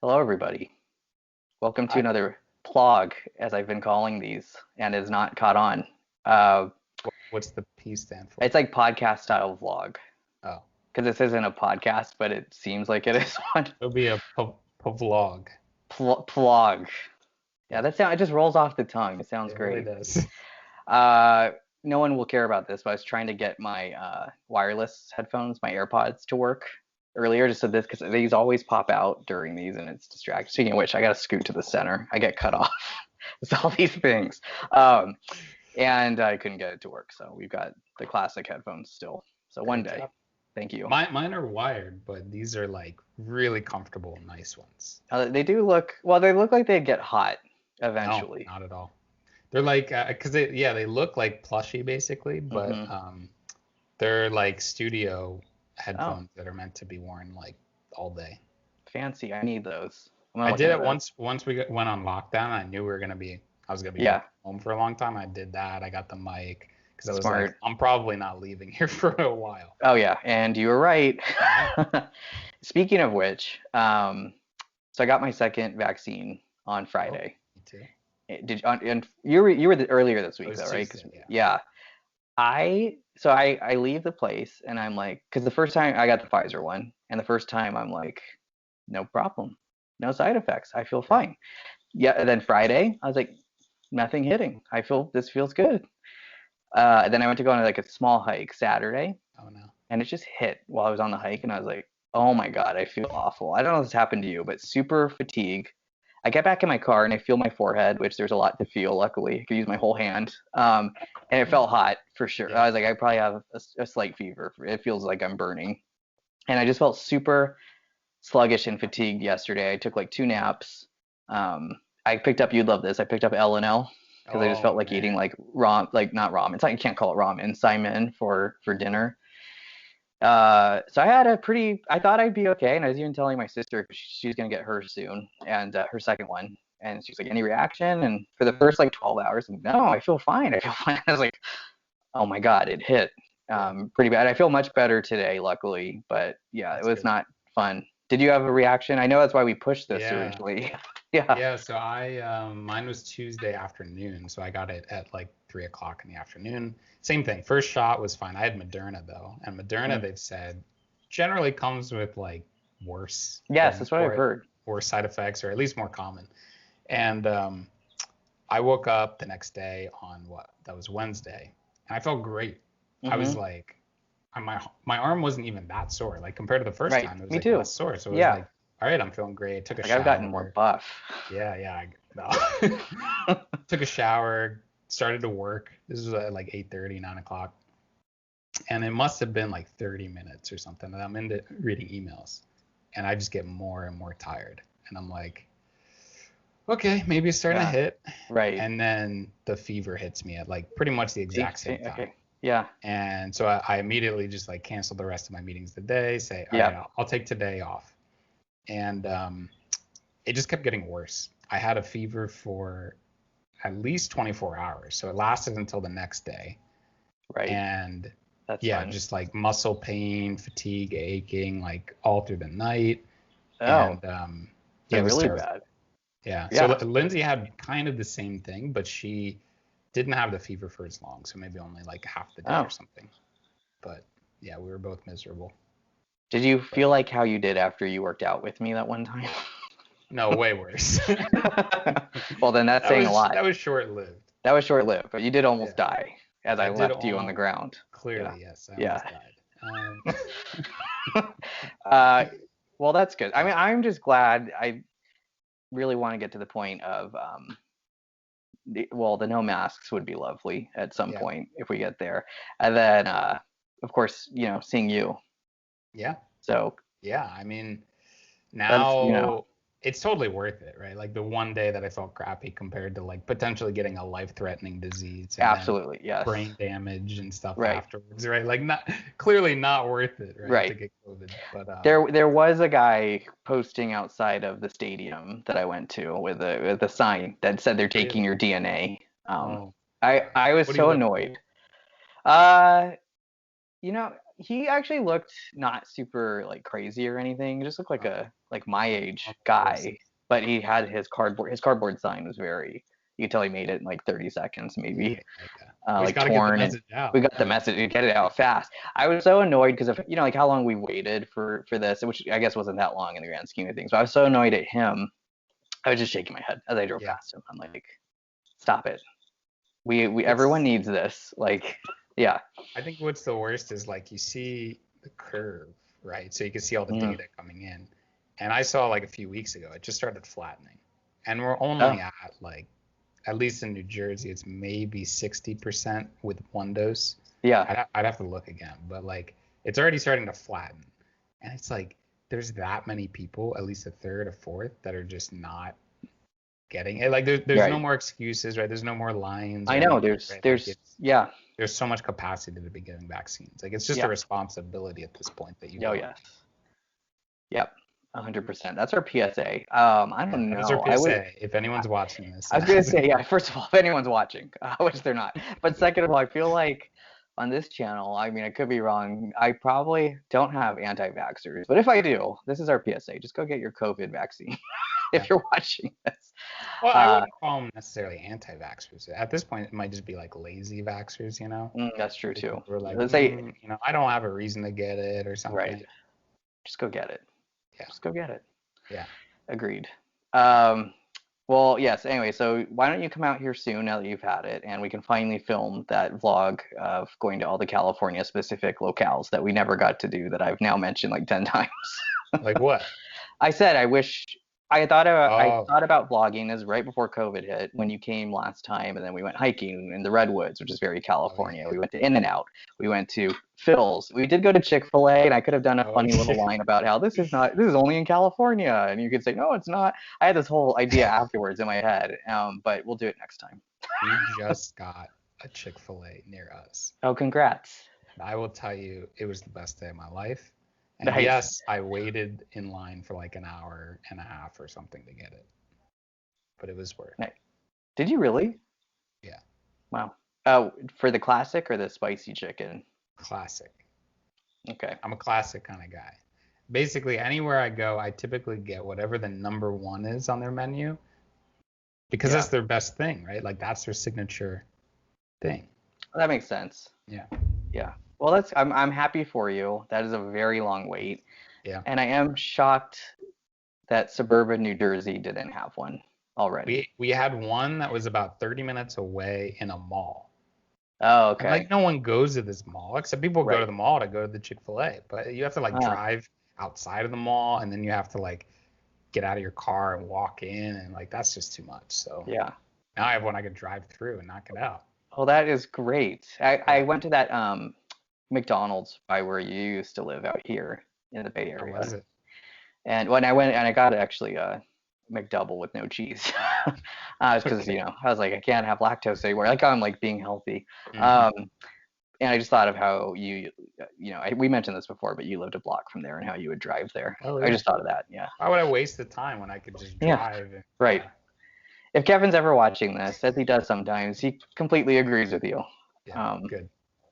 Hello, everybody. Welcome to I, another plog, as I've been calling these, and is not caught on. Uh, what's the P stand for? it's like podcast style vlog, Oh, because this isn't a podcast, but it seems like it is one. it'll be a vlog. Plog. Yeah, Yeah, it just rolls off the tongue. It sounds it really great. does. Uh, no one will care about this, but I was trying to get my wireless headphones, my AirPods, to work earlier, just so this because these always pop out during these, and it's distracting. Speaking of which, I gotta scoot to the center. I get cut off. It's all these things, um, and I couldn't get it to work. So we've got the classic headphones still. So one Great day, job. thank you. Mine are wired, but these are like really comfortable, nice ones. They do look well. They look like they get hot No, eventually. not at all. They're like, because they look like plushy basically, but Hmm. they're like studio Oh, headphones that are meant to be worn like all day. fancy. I need those. I'm gonna I look did into it those. once we went on lockdown. I was gonna be Yeah, working home for a long time. I did that. I got the mic because I was like, smart. I'm probably not leaving here for a while. Oh yeah, and you were right. Yeah, Speaking of which, so I got my second vaccine on oh, Friday. me too. And you were earlier this It week was though, right? 'Cause Tuesday. Yeah. yeah, I leave the place and I'm like, because the first time I got the Pfizer one, and the first time I'm like, no problem, no side effects, I feel Yeah. fine. Yeah, and then Friday I was like, nothing hitting. This feels good. Then I went to go on like a small hike Saturday, Oh no. and it just hit while I was on the hike, and I was like, oh my god, I feel awful. I don't know if this happened to you, but super fatigue. I get back in my car and I feel my forehead, which there's a lot to feel. Luckily, I could use my whole hand, and it felt hot for sure. I Yeah. was like, I probably have a slight fever. It feels like I'm burning, and I just felt super sluggish and fatigued yesterday. I took like two naps. I picked up. You'd love this. I picked up L and L because I just Oh felt like eating man. like like not ramen. It's like you can't call it ramen. Simon for Yeah. dinner. So I thought I'd be okay, and I was even telling my sister 'cause she's gonna get hers soon, and her second one, and she's like, any reaction? And for the first like 12 hours, I'm, no, I feel fine. I feel fine. I was like, oh my god, it hit Yeah. pretty bad. I feel much better today, luckily, but yeah, it That's was good. not fun. Did you have a reaction? I know that's why we pushed this Yeah. originally. Yeah. Yeah. So mine was Tuesday afternoon, so I got it at like 3 o'clock in the afternoon. Same thing. First shot was fine. I had Moderna though, and Moderna Mm. they've said generally comes with like worse Yes, things that's what I've for it, heard. worse side effects, or at least more common. And I woke up the next day on what? That was Wednesday, and I felt great. I was Hmm. like, my arm wasn't even that sore. Like compared to the first Right. time, it was Me like less too. sore. So it was Yeah. like, all right, I'm feeling great. Took a Like I've gotten more shower. buff. Yeah, yeah. No. Took a shower. Started to work. This was at like 8:30, 9 o'clock, and it must have been like 30 minutes or something. And I'm into reading emails, and I just get more and more tired. And I'm like, okay, maybe it's starting to Yeah. hit. Right. And then the fever hits me at like pretty much the exact same time. Okay. Yeah. And so I immediately just like canceled the rest of my meetings today, say, all right, Yeah. I'll take today off. And it just kept getting worse. I had a fever for at least 24 hours. So it lasted until the next day. Right. And That's yeah, fun. just like muscle pain, fatigue, aching, like all through the night. Oh, And is yeah, it it was really terrible. bad? Yeah. So Yeah. Lindsay had kind of the same thing, but she didn't have the fever for as long. So maybe only like half the day or Oh. something. But yeah, we were both miserable. Did you But feel like how you did after you worked out with me that one time? no, way worse. Well, then that's that saying a was lot. that was short lived. That was short-lived, but you did almost Yeah, die as I I did left you on the almost. ground. Yeah. Clearly, yes, I Yeah. almost died. uh, well, that's good. I Yeah, mean, I'm just glad. I really want to get to the point of, the no masks would be lovely at some yeah, point if we get there. And then, of course, seeing you. yeah, So yeah. I mean, that's, now it's totally worth it, right? Like the one day that I felt crappy compared to like potentially getting a life-threatening disease and then absolutely, yes. brain damage and stuff Right. afterwards, right? Like not clearly not worth it, right, to Right. get COVID. But There was a guy posting outside of the stadium that I went to with a sign that said they're taking really, your DNA. Um, oh I man, I was what do you so look like? annoyed. Uh, he actually looked not super like crazy or anything. He just looked like Okay, like my age Normal person. guy, but he had his cardboard sign was very, you could tell he made it in like 30 seconds Yeah, maybe, yeah, yeah. Well, he's like got to get the torn, and message out. we got the message to get it out fast. I was so annoyed because of, like how long we waited for this, which I guess wasn't that long in the grand scheme of things, but I was so annoyed at him. I was just shaking my head as I drove Yeah. past him. I'm like, stop it. We everyone It's needs this. Like, yeah. I think what's the worst is like you see the curve, right? So you can see all the Mm. data coming in. And I saw like a few weeks ago, it just started flattening. And we're only Oh, at like, at least in New Jersey, it's maybe 60% with one dose. yeah. I'd have to look again, but like it's already starting to flatten. And it's like there's that many people, at least a third, a fourth, that are just not getting it. Like there's no Right. more excuses, right? There's no more lines I or know. anything, There's right? Like there's it's yeah. there's so much capacity to be getting vaccines. Like it's just a Yeah. responsibility at this point that you Oh, go. yes. Yep. 100%. That's our PSA. I Yeah, don't that is our know. I would. PSA. If anyone's watching this, I was gonna say, yeah. First of all, if anyone's watching, which they're not, but second of all, I feel like on this channel, I mean, I could be wrong. I probably don't have anti-vaxxers, but if I do, this is our PSA. Just go get your COVID vaccine yeah. if you're watching this. Well, I Uh, wouldn't call them necessarily anti-vaxxers. At this point, it might just be like lazy vaxxers, you know? that's true People too. who are like, Let's say, I don't have a reason to get it or right. something. Just go get it. Yeah, Just go get it. yeah. Agreed. Um, well, yes. Anyway, so why don't you come out here soon now that you've had it, and we can finally film that vlog of going to all the California specific locales that we never got to do that I've now mentioned like 10 times. Like what? I said I wish I Oh, thought about vlogging as right before COVID hit when you came last time, and then we went hiking in the redwoods, which is very oh yeah, California. yeah. We went to In and Out. We went to Phil's. We did go to Chick-fil-A, and I could have done a Oh funny little yeah. line about how this is only in California, and you could say no, it's not. I had this whole idea afterwards in my head, but we'll do it next time. We just got a Chick-fil-A near us. Oh, congrats! And I will tell you, it was the best day of my life. And Nice. yes, I waited in line for like an hour and a half or something to get it, but it was worth Nice. it. Did you really? Yeah, Wow. Oh, for the classic or the spicy chicken? classic. Okay. I'm a classic kind of guy. Basically, anywhere I go, I typically get whatever the number one is on their menu because Yeah. that's their best thing, right? Like that's their signature thing. That makes sense. Yeah, Yeah. Well, I'm happy for you. That is a very long wait, yeah. and I am shocked that suburban New Jersey didn't have one already. We had one that was about 30 minutes away in a mall. Oh, And like okay. no one goes to this mall except people go to Right. the mall to go to the Chick-fil-A. But you have to like Ah, drive outside of the mall and then you have to like get out of your car and walk in and like that's just too much. So yeah. now I have one I can drive through and knock it out. Well, that is great. I Yeah. went to that McDonald's by where you used to live out here in the Bay How was Area, it? and when I went and I got actually a McDouble with no cheese, it's because Okay. I was like I can't have lactose anymore. Like I'm like being healthy. Hmm. Um, and I just thought of how we mentioned this before, but you lived a block from there and how you would drive there. Oh I yeah. just thought of that. Yeah. Why would I waste the time when I could just Yeah. drive and Right. yeah. If Kevin's ever watching this, as he does sometimes, he completely agrees with you. Yeah. Um, Good.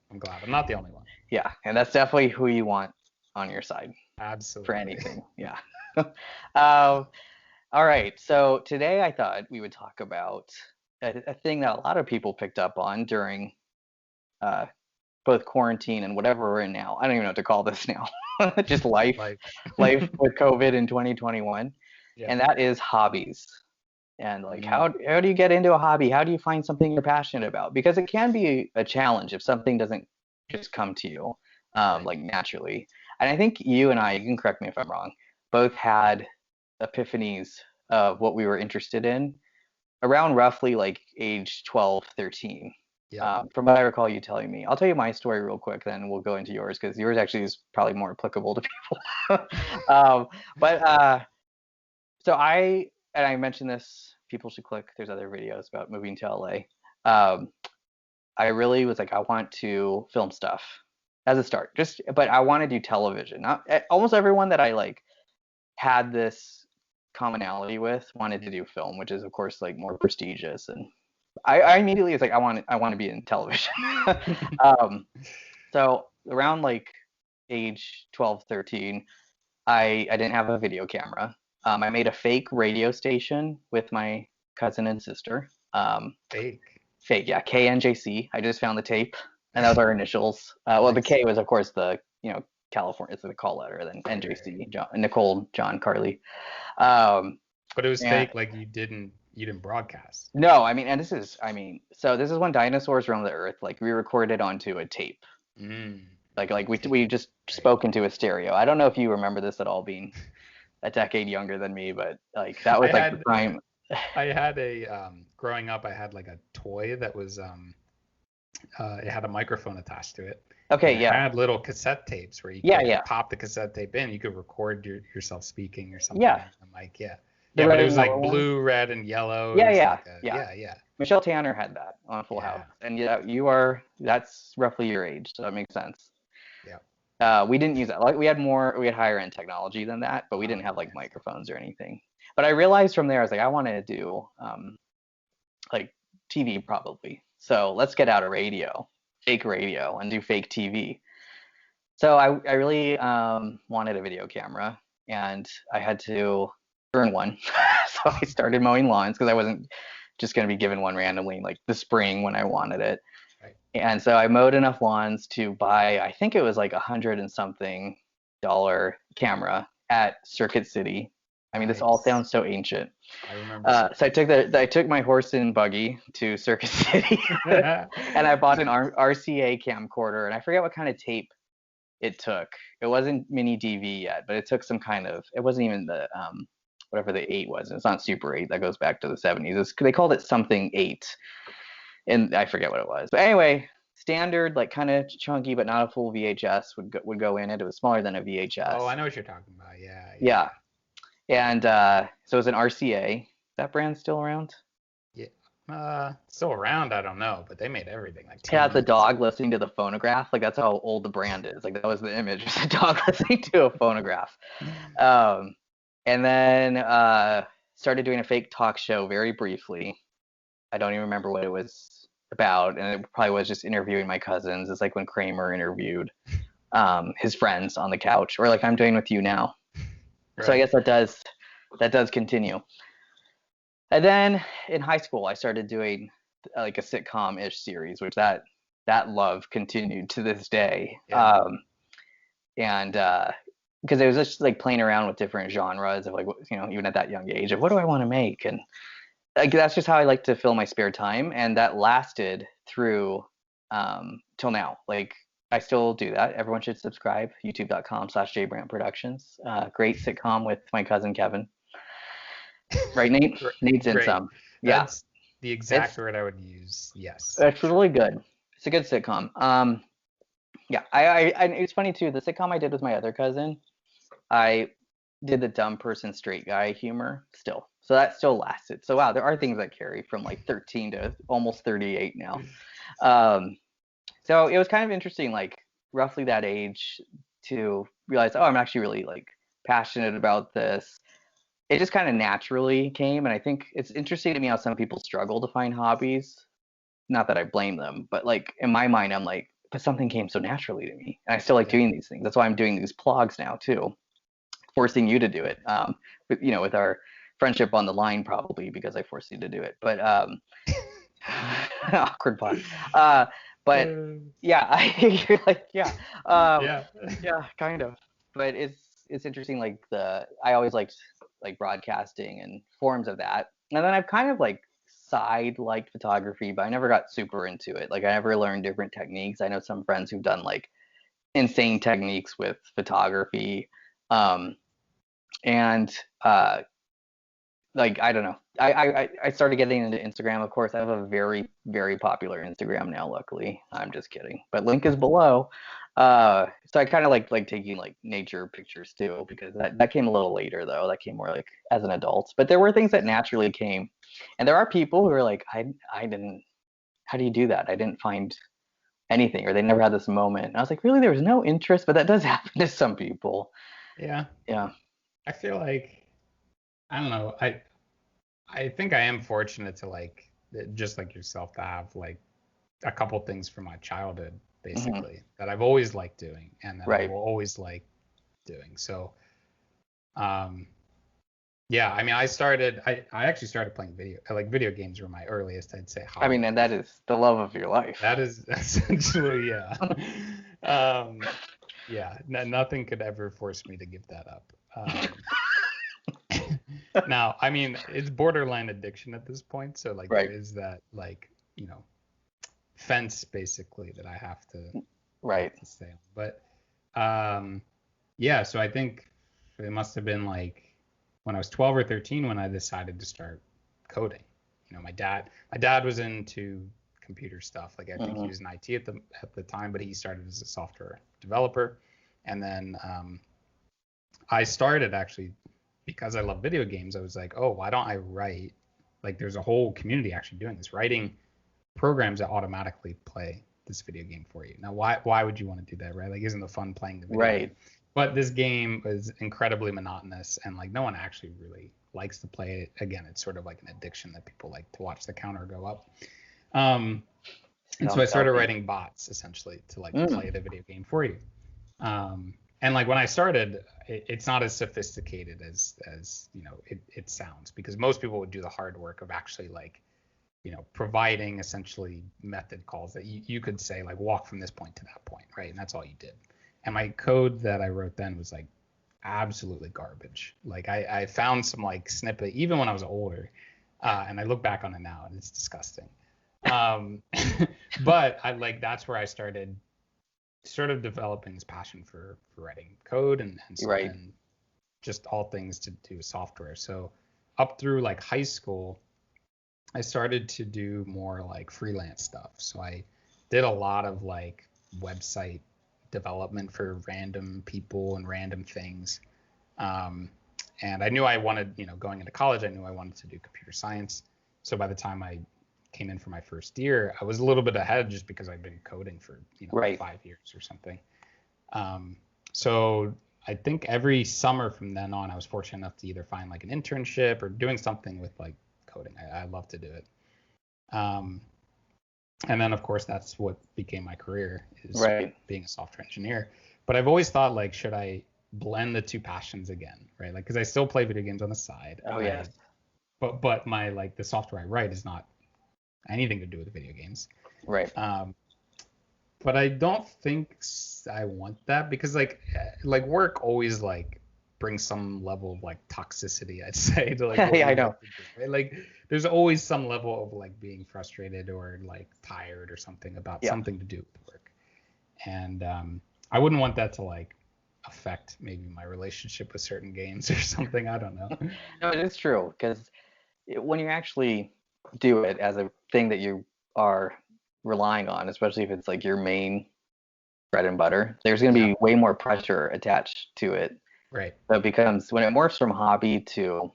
I'm glad. I'm not the only one. yeah. And that's definitely who you want on your side for Absolutely. anything. Yeah. um, all right. So today I thought we would talk about a thing that a lot of people picked up on during uh, both quarantine and whatever we're in now. I don't even know what to call this now. Just life, Like life with COVID in 2021, yeah. and that is hobbies. And like, Mm, how do you get into a hobby? How do you find something you're passionate about? Because it can be a challenge if something doesn't just come to you, right. like naturally. And I think you and I, you can correct me if I'm wrong, both had epiphanies of what we were interested in around roughly like age 12, 13. Yep. From what I recall you telling me. I'll tell you my story real quick, then we'll go into yours because yours actually is probably more applicable to people. But so I mentioned this, people should click, there's other videos about moving to LA. I really was like, I want to film stuff as a start, but I want to do television. Not almost everyone that I like had this commonality with wanted to do film, which is of course like more prestigious. And I immediately was like, I want to be in television. um, so around like age 12, 13, I didn't have a video camera. I made a fake radio station with my cousin and sister. Fake. Fake, yeah, KNJC. I just found the tape, and that was our initials. Well, the Nice. K was, of course, the California, it's the call letter, then Right. NJC, Nicole, John, Carly. Um, But it was and fake, like you didn't broadcast. no, I mean, and so this is when dinosaurs roamed the earth. Like we recorded onto a tape. Mm. Like See, we just right. spoke into a stereo. I don't know if you remember this at all, being a decade younger than me, but like that was I like the had prime. I had a growing up I had like a toy that was it had a microphone attached to it. Okay, And it yeah, had little cassette tapes where you yeah, could yeah, pop the cassette tape in. You could record yourself speaking or something yeah. in the mic. Yeah. The Yeah, but red it and was yellow like one. blue, red, and yellow. It Yeah, was yeah, like yeah. yeah. Michelle Tanner had that on Full House, Yeah. and yeah, you are. That's roughly your age, so that makes sense. Yeah. We didn't use that. Like we had higher end technology than that, but we didn't have like Fancy. microphones or anything. But I realized from there, I was like, I want to do like TV probably. So let's get out a radio, fake radio, and do fake TV. So I really wanted a video camera, and I had to earn one. So I started mowing lawns because I wasn't just going to be given one randomly like the spring when I wanted it. Right. And so I mowed enough lawns to buy, I think it was like $100 and something camera at Circuit City. I mean, this all Nice. sounds so ancient. I remember Circuit So City. I took my horse and buggy to Circuit City, and I bought an RCA camcorder, and I forget what kind of tape it took. It wasn't mini DV yet, but it took some kind of. It wasn't even the whatever the 8 was. It's not Super 8. That goes back to the 70s. They called it something 8, and I forget what it was. But anyway, standard, like kind of chunky, but not a full VHS would go in it. It was smaller than a Oh, I VHS. know what you're talking about. Yeah, Yeah, yeah. and so it was an RCA. That brand's still around? Yeah. Still around, I don't know, but they made everything like It had the TVs. dog listening to the phonograph. Like that's how old the brand is. Like that was the image, was a dog listening to a phonograph. Um, and then started doing a fake talk show very briefly. I don't even remember what it was about, and it probably was just interviewing my cousins. It's like when Kramer interviewed his friends on the couch, or like I'm doing with you now. So I Right. guess that does continue. And then in high school, I started doing like a sitcom-ish series, which that love continued to this day. Yeah. And because it was just like playing around with different genres of like even at that young age of what do I want to make, and like that's just how I like to fill my spare time, and that lasted through till now. Like I still do that. Everyone should subscribe. YouTube.com/jbrandproductions. Great sitcom with my cousin Kevin. Right, Nate? Nate's in Great. some. Yeah, That's the exact it's word I would use. Yes, it's sure. really good. It's a good sitcom. Yeah, and it's funny too. The sitcom I did with my other cousin, I did the dumb person straight guy humor still. So that still lasted. So wow, there are things that carry from like 13 to almost 38 now. Um, so it was kind of interesting, like roughly that age, to realize, oh, I'm actually really like passionate about this. It just kind of naturally came, and I think it's interesting to me how some people struggle to find hobbies. Not that I blame them, but like in my mind, I'm like, but something came so naturally to me, and I still like Yeah. doing these things. That's why I'm doing these blogs now too, forcing you to do it. With our friendship on the line, probably because I forced you to do it. But awkward pause. Uh, but yeah, you're like, yeah, um, Yeah. yeah, kind of. But it's interesting. Like I always liked like broadcasting and forms of that, and then I've kind of like side liked photography, but I never got super into it. Like I never learned different techniques. I know some friends who've done like insane techniques with photography. Um, and like I don't know. I started getting into Instagram. Of course, I have a very very popular Instagram now. Luckily, I'm just kidding. But link is below. So I kind of like taking like nature pictures too, because that came a little later though. That came more like as an adult. But there were things that naturally came, and there are people who are like, I didn't. How do you do that? I didn't find anything, or they never had this moment. And I was like, really, there was no interest, but that does happen to some people. Yeah. Yeah. I feel like I don't know. I think I am fortunate to just like yourself to have like a couple things from my childhood Hmm. basically that I've always liked doing and that I Right. will always like doing. So Um, yeah, I mean, I actually started playing video games were my earliest, I'd say, I mean, hobby. and that is the love of your life. That is essentially, yeah. Um, yeah, nothing could ever force me to give that up. Now, I mean, it's borderline addiction at this point, so like there Right, is that like, you know, fence basically that I have right. to stay on. But yeah, so I think it must have been like when I was 12 or 13 when I decided to start coding. You know, my dad was into computer stuff. Like I think he Hmm. was in IT at the time, but he started as a software developer. And then I started actually because I love video games. I was like, oh, why don't I write? Like there's a whole community actually doing this, writing programs that automatically play this video game for you. Now, why would you want to do that, right? Like, isn't the fun playing the video game? Right. But this game is incredibly monotonous, and like no one actually really likes to play it. Again, it's sort of like an addiction that people like to watch the counter go up. Um, and so I Sounds started healthy. writing bots essentially to like Mm, play the video game for you. And like when I started, it's not as sophisticated as you know it sounds because most people would do the hard work of actually like providing essentially method calls that you could say like walk from this point to that point, right? And that's all you did. And my code that I wrote then was like absolutely garbage. Like I found some like snippet even when I was older, and I look back on it now and it's disgusting. Um, but I like that's where I started sort of developing this passion for writing code right. and just all things to do with software. So up through like high school, I started to do more like freelance stuff. So I did a lot of like website development for random people and random things. Um, and I knew I wanted, going into college, I knew I wanted to do computer science. So by the time I came in for my first year, I was a little bit ahead just because I'd been coding for, like Right. 5 years or something. Um, so I think every summer from then on, I was fortunate enough to either find like an internship or doing something with like coding. I love to do it. Um, and then of course that's what became my career is Right. being a software engineer. But I've always thought like, should I blend the two passions again, right? Like, because I still play video games on the side. Oh, yes. But my like the software I write is not anything to do with video games. Right. Um, but I don't think I want that because like work always like brings some level of like toxicity, I'd say, to like what Yeah, we I like know. to do. Right? Like there's always some level of like being frustrated or like tired or something about Yeah. something to do with work. And I wouldn't want that to like affect maybe my relationship with certain games or something. I don't know. No, it is true because when you actually do it as a thing that you are relying on, especially if it's like your main bread and butter, there's going to Yeah. be way more pressure attached to it. Right. So it becomes when it morphs from hobby to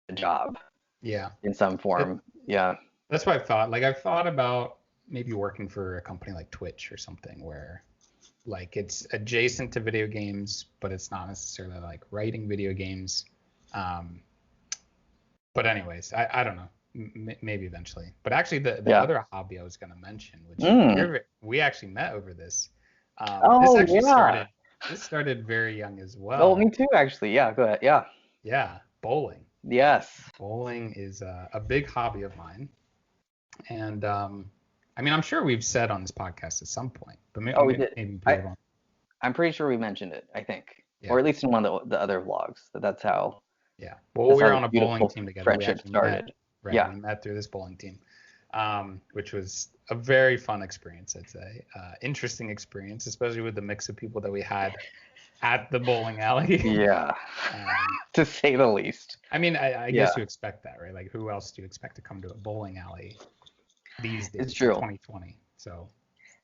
a job Yeah. in some That, form. Yeah. that's what I've thought. Like I've thought about maybe working for a company like Twitch or something where like it's adjacent to video games, but it's not necessarily like writing video games. Um, but anyways, I don't know. Maybe eventually. But actually, the Yeah. other hobby I was going to mention, which Mm. we actually met over this. This Oh, actually yeah. started very young as Oh, me well. too, actually. Yeah, go ahead. Yeah. Yeah, bowling. Yes. Bowling is a big hobby of mine, and I mean, I'm sure we've said on this podcast at some point, but Oh, we did. maybe people I don't. I'm pretty sure we mentioned it, I think. Or Yeah. at least in one of the other vlogs. Yeah. Well, That's we how were this on a bowling beautiful team together. We friendship actually met, started. right? Yeah. We met through this bowling team, which was a very fun experience, I'd say. Interesting experience, especially with the mix of people that we had at the bowling alley. Yeah. um, To say the least. I mean, I Yeah, guess you expect that, right? Like, who else do you expect to come to a bowling alley these it's days in true. 2020? So,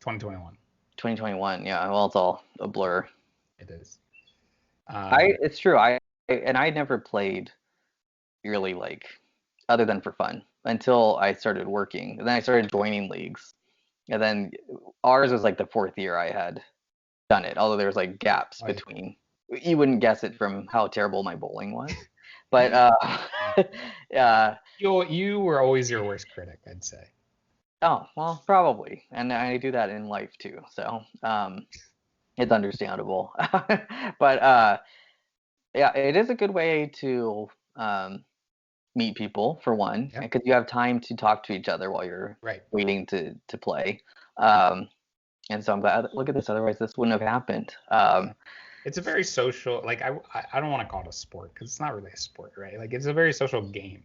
2021, 2021. Yeah. Well, it's all a blur. it is. I Um, it's true. I never played really like other than for fun until I started working. And then I started joining leagues. And then ours was like the fourth year I had done it, although there was like gaps oh, between. You wouldn't guess it from how terrible my bowling was. But yeah. uh You were always your worst critic, I'd say. oh, well, probably. And I do that in life too. So, it's understandable. But Yeah, it is a good way to meet people for one, Yeah. because you have time to talk to each other while you're Right. waiting to play. Um, and so I'm glad. Look at this. Otherwise, this wouldn't have happened. Yeah. It's a very social, like I don't want to call it a sport because it's not really a sport, right? Like it's a very social game.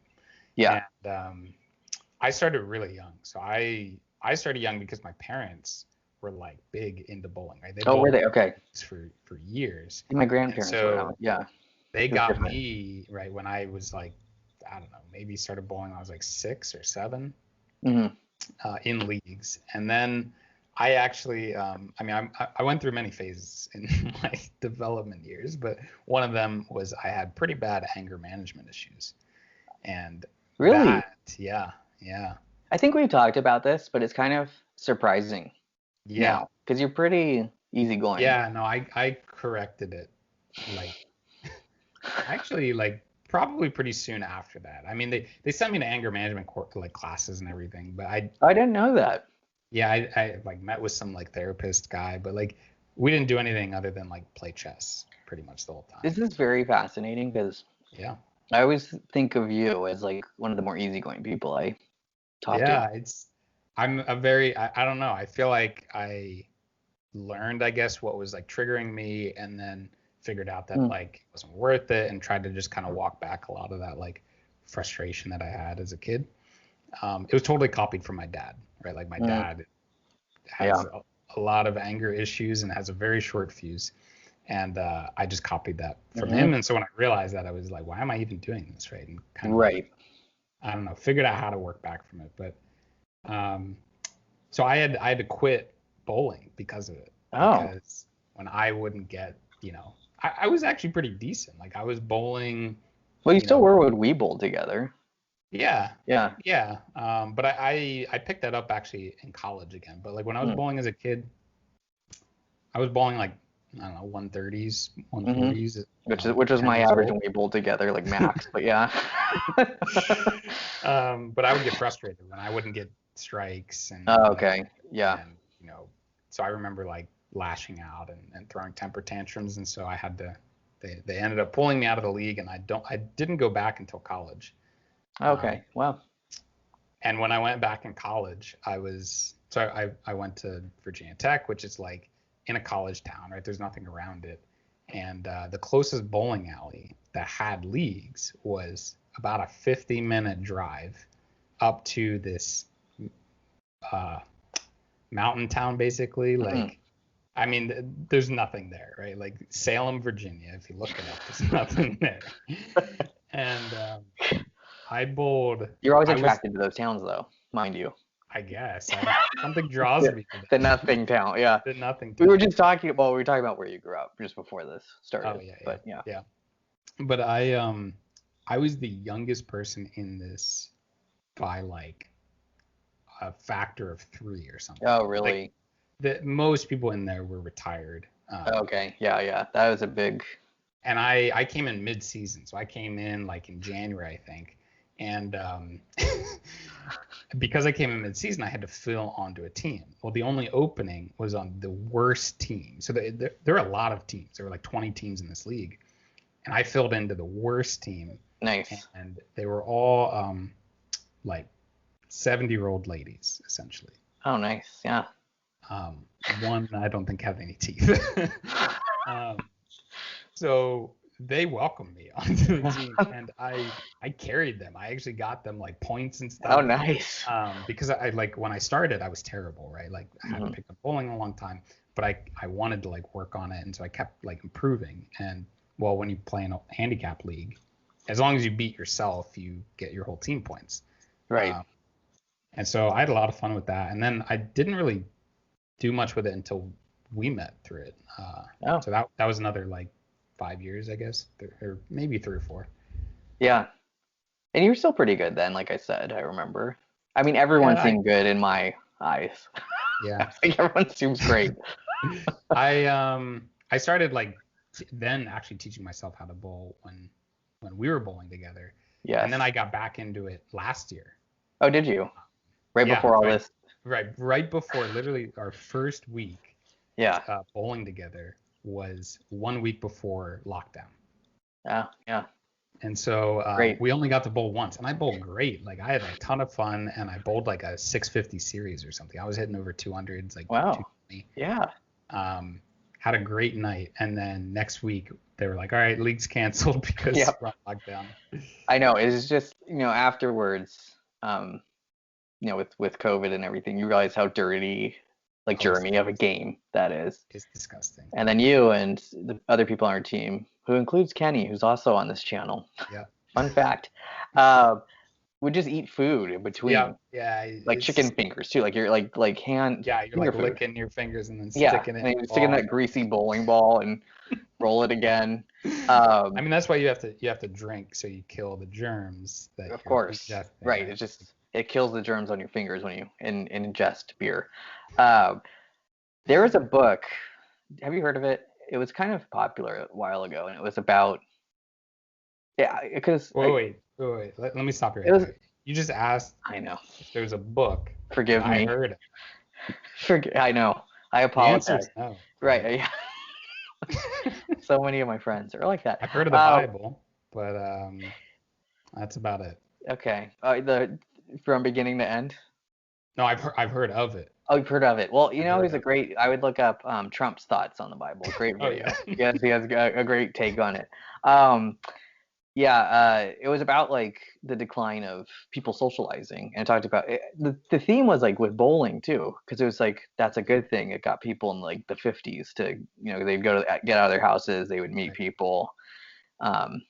Yeah. And I started really young. So I started young because my parents were like big into bowling, right? They Oh, were bowled they? Okay. for years. My And grandparents were so out. Yeah, they it was got different. me right when I was like, I don't know, maybe started bowling when I was like 6 or 7 Hmm. in leagues. And then I actually, I mean, I went through many phases in my development years, but one of them was I had pretty bad anger management issues. And Really? yeah, yeah, I think we've talked about this, but it's kind of surprising yeah, now because you're pretty easygoing. yeah. No, I corrected it like actually like probably pretty soon after that. I mean, they sent me to anger management like classes and everything, but I didn't know that. yeah, I like met with some like therapist guy, but like we didn't do anything other than like play chess pretty much the whole time. This is very fascinating because Yeah. I always think of you as like one of the more easygoing people I talk to. Yeah, I'm a very I don't know. I feel like I learned, I guess, what was like triggering me and then figured out that Mm. like it wasn't worth it and tried to just kind of walk back a lot of that like frustration that I had as a kid. It was totally copied from my dad, right? Like my Mm. dad Yeah. has a lot of anger issues and has a very short fuse. And I just copied that from Hmm. him. And so when I realized that, I was like, why am I even doing this, right? And kind of like, Right. I don't know, figured out how to work back from it. But um, so I had to quit bowling because of it. Oh, Because when I wouldn't get, I was actually pretty decent. Like I was bowling, well, you you still know, were when we bowled together. yeah, Yeah. yeah. But I picked that up actually in college again. But like when I was Mm. bowling as a kid, I was bowling like I don't know 130s, Hmm. 140s when I Which is was which like was 10 my years average old. when we bowled together, like max. But yeah. But I would get frustrated when I wouldn't get strikes Oh, okay. Yeah. and so I remember like lashing out and throwing temper tantrums, and so I had to. They ended up pulling me out of the league, and I didn't go back until college. Um, Okay. Well. and when I went back in college, I went to Virginia Tech, which is like in a college town, right? There's nothing around it, and the closest bowling alley that had leagues was about a 50-minute drive up to this uh, mountain town, basically. Mhm. Like, I mean, there's nothing there, right? Like Salem, Virginia. If you look it up, there's nothing there. And I bowled. You're always I was attracted to those towns, though, mind you. I guess. I don't know. Something draws Yeah. me to The them. nothing town. Yeah. The nothing We were town. just talking. Well, we were talking about where you grew up just before this Oh started. yeah, yeah, But yeah. yeah. But I was the youngest person in this by like a factor of 3 or something. Oh, Like really? the most people in there were retired. Okay. Yeah. Yeah. That was a big. And I came in mid-season, so I came in like in January, I think. And because I came in mid-season, I had to fill onto a team. Well, the only opening was on the worst team. So there are a lot of teams. There were like 20 teams in this league, and I filled into the worst team, Nice. and they were all like 70-year-old ladies, essentially. Oh, nice. Yeah. One I don't think had any teeth. um, so they welcomed me onto the team, and I carried them. I actually got them like points and Oh, stuff. nice. Because I like when I started, I was terrible, right? Like I hadn't Hmm. picked up bowling in a long time, but I wanted to like work on it, and so I kept like improving. And well, when you play in a handicap league, as long as you beat yourself, you get your whole team points. Right. Um, and so I had a lot of fun with that. And then I didn't really do much with it until we met through it. Oh, So that was another like 5 years, I guess, or maybe 3 or 4. yeah. And you were still pretty good then, like I said. I remember. I mean, everyone Yeah, seemed good in my eyes. yeah. I think everyone seems great. I started like then actually teaching myself how to bowl when we were bowling together, and Yes. then I got back into it last year. Oh, did you? Right Yeah, before all right, this? right before literally our first week Yeah. bowling together was 1 week before lockdown. Yeah, yeah, And so great. we only got to bowl once, and I bowled great. Like I had a ton of fun, and I bowled like a 650 series or something. I was hitting over 200s, like Wow. 220. Yeah, Um, had a great night, and then next week they were like, "All right, league's canceled because yep. we're on lockdown." I know. It's just, afterwards, um, with COVID and everything, you realize how dirty, like Oh, germy of a game that is. it's disgusting. And then you and the other people on our team, who includes Kenny, who's also on this channel, Yeah, fun fact, uh, would just eat food in yeah, between, yeah. like chicken It's fingers too, like you're like hand yeah, you're finger like food. licking your fingers and then Yeah, sticking it and in you the stick in ball. that greasy bowling ball and roll it again. I Um, mean, that's why you have to drink so you kill the germs that of you're course, ingesting, right? right? It kills the germs on your fingers when you ingest beer. There was a book. Have you heard of it? It was kind of popular a while ago, and it was about, yeah, because Wait. Let me stop you it right was. there. You just asked I know. if there's a book that Forgive I me. heard of. I know. I The answer is apologize. no, Right. right? Yeah. So many of my friends are like that. I've heard of the Um, Bible, but that's about it. okay. The from beginning to end. No, I've heard of it. Oh, you've heard of it. Well, I've heard he's a of great. I would look up Trump's thoughts on the Bible. Great it. Oh yeah. video. Yes, he has a great take on it. Um, yeah, it was about like the decline of people socializing, and it talked about it, the theme was like with bowling too, because it was like that's a good thing. It got people in like the 50s to, they'd get out of their houses, they would meet Right. people. Um,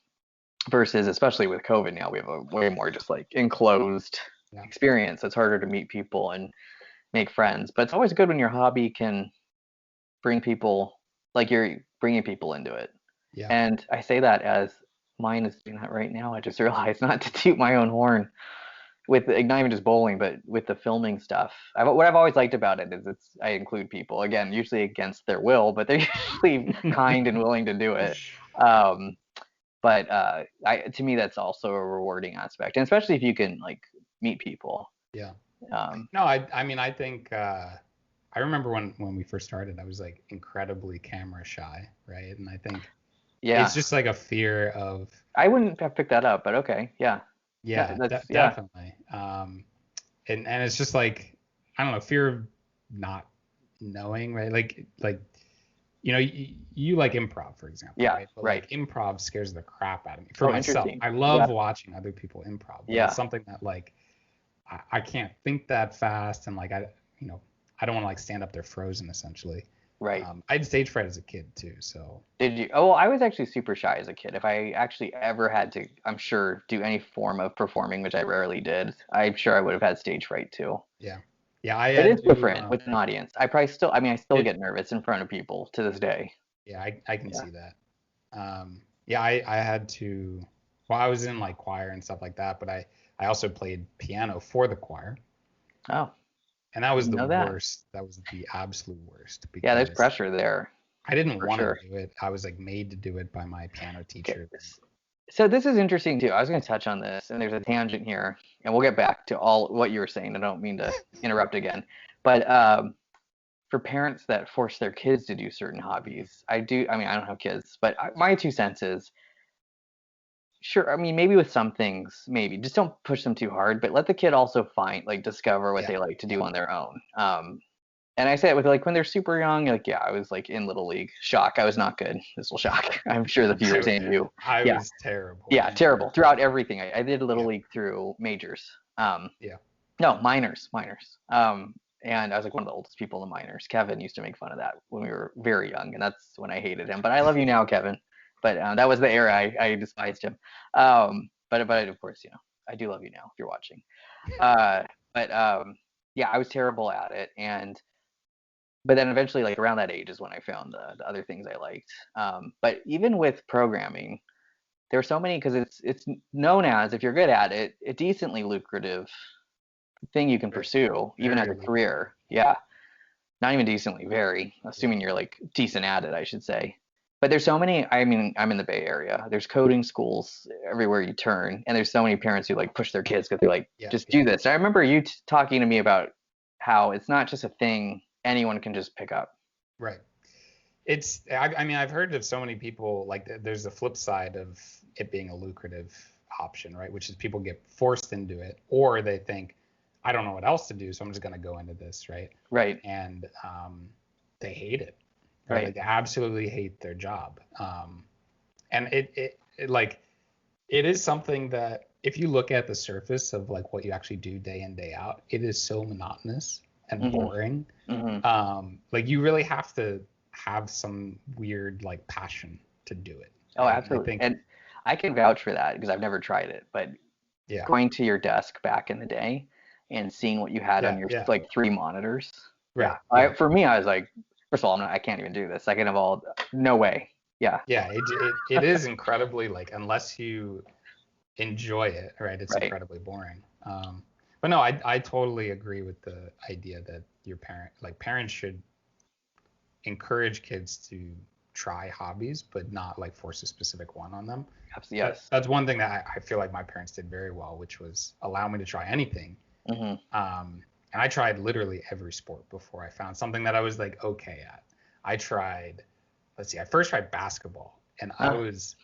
versus especially with COVID now, we have a way more just like enclosed Yeah. experience. It's harder to meet people and make friends, but it's always good when your hobby can bring people, like you're bringing people into it. Yeah. And I say that as mine is doing that right now. I just realized, not to toot my own horn, with like, not even just bowling, but with the filming stuff. What I've always liked about it is I include people, again, usually against their will, but they're usually kind and willing to do it. Um, but to me, that's also a rewarding aspect, and especially if you can like meet people. Yeah. Um, No, I mean I think I remember when we first started, I was like incredibly camera shy, right? And I think it's yeah, just like a fear of I wouldn't have picked that up, but okay, yeah, yeah, that's yeah, definitely. And it's just like I don't know, fear of not knowing, right? Like you like improv, for example, yeah, right? But right. like improv scares the crap out of me for Oh, myself. interesting. I Yeah, love watching other people improv, but it's yeah, something that like I can't think that fast, and like you know, I don't want to like stand up there frozen essentially. right. I had stage fright as a kid too, so Did you? Oh, well, I was actually super shy as a kid. If I actually ever had to, I'm sure, do any form of performing, which I rarely did, I'm sure I would have had stage fright too. yeah, yeah, I It had is to. different with an audience. I mean, I still It get nervous in front of people to this day. Yeah, I can Yeah. see that. Yeah, I had to. Well, I was in like choir and stuff like that, but I also played piano for the choir, Oh, and that I was didn't the know that. worst. That was the absolute worst Yeah, there's because pressure there I didn't for want sure. to do it. I was like made to do it by my piano Okay. teacher. So this is interesting too. I was going to touch on this, and there's a tangent here, and we'll get back to all what you were saying. I don't mean to interrupt again, but for parents that force their kids to do certain hobbies, I do. I mean, I don't have kids, but my two cents is, sure. I mean, maybe with some things, maybe just don't push them too hard, but let the kid also discover what Yeah, they like to yeah, do on their own. And I say it with like when they're super young, like yeah, I was like in little league. Shock, I was not good. This will shock. I'm sure the viewers I, and you. I Yeah, was terrible. yeah, terrible throughout everything. I did little Yeah, league through majors. yeah, No, minors. And I was like one of the oldest people in the minors. Kevin used to make fun of that when we were very young, and that's when I hated him. But I love you now, Kevin. But that was the era I despised him. But of course, I do love you now if you're watching. Uh, but yeah, I was terrible at it, and but then eventually, like around that age, is when I found the other things I liked. But even with programming, there are so many, because it's known as, if you're good at it, a decently lucrative thing you can very, pursue even as very a lucrative. career. Yeah, not even decently, very, Yeah, assuming you're like decent at it, I should say. But there's so many. I mean, I'm in the Bay Area. There's coding schools everywhere you turn, and there's so many parents who like push their kids because they're like, yeah, just yeah, do this. I remember you talking to me about how it's not just a thing anyone can just pick up. right. I mean, I've heard of so many people, like, there's the flip side of it being a lucrative option, right? Which is people get forced into it, or they think, I don't know what else to do, so I'm just going to go into this, right? Right. And they hate it, right? Right. Like, they absolutely hate their job. And it like, it is something that if you look at the surface of like what you actually do day in, day out, it is so monotonous and Hmm. boring. Hmm. Like, you really have to have some weird like passion to do it, Oh, right? And I absolutely. think, And I can vouch for that because I've never tried it, but yeah, going to your desk back in the day and seeing what you had on yeah, your yeah, like three monitors. Yeah. right, yeah, For me, I was like, first of all, I can't even do this. Second of all, no way. Yeah. yeah. It is incredibly, like, unless you enjoy it, right? It's Right. incredibly boring. But no, I totally agree with the idea that parents should encourage kids to try hobbies, but not like force a specific one on them. Absolutely. But Yes. that's one thing that I feel like my parents did very well, which was allow me to try anything. Hmm. And I tried literally every sport before I found something that I was like okay at. I tried, let's see, I first tried basketball, and I Oh, was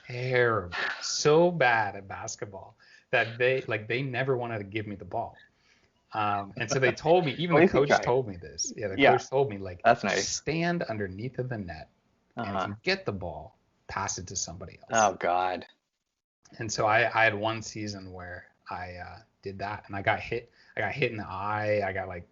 terrible, so bad at basketball that they never wanted to give me the ball. And so they told me, even at the least you coach tried. told me this. Yeah, the Yeah. coach told me, like, That's nice. stand underneath of the net, and if Uh-huh. you get the ball, pass it to somebody else. Oh God. And so I had one season where I did that, and I got hit. I got hit in the eye. I got, like,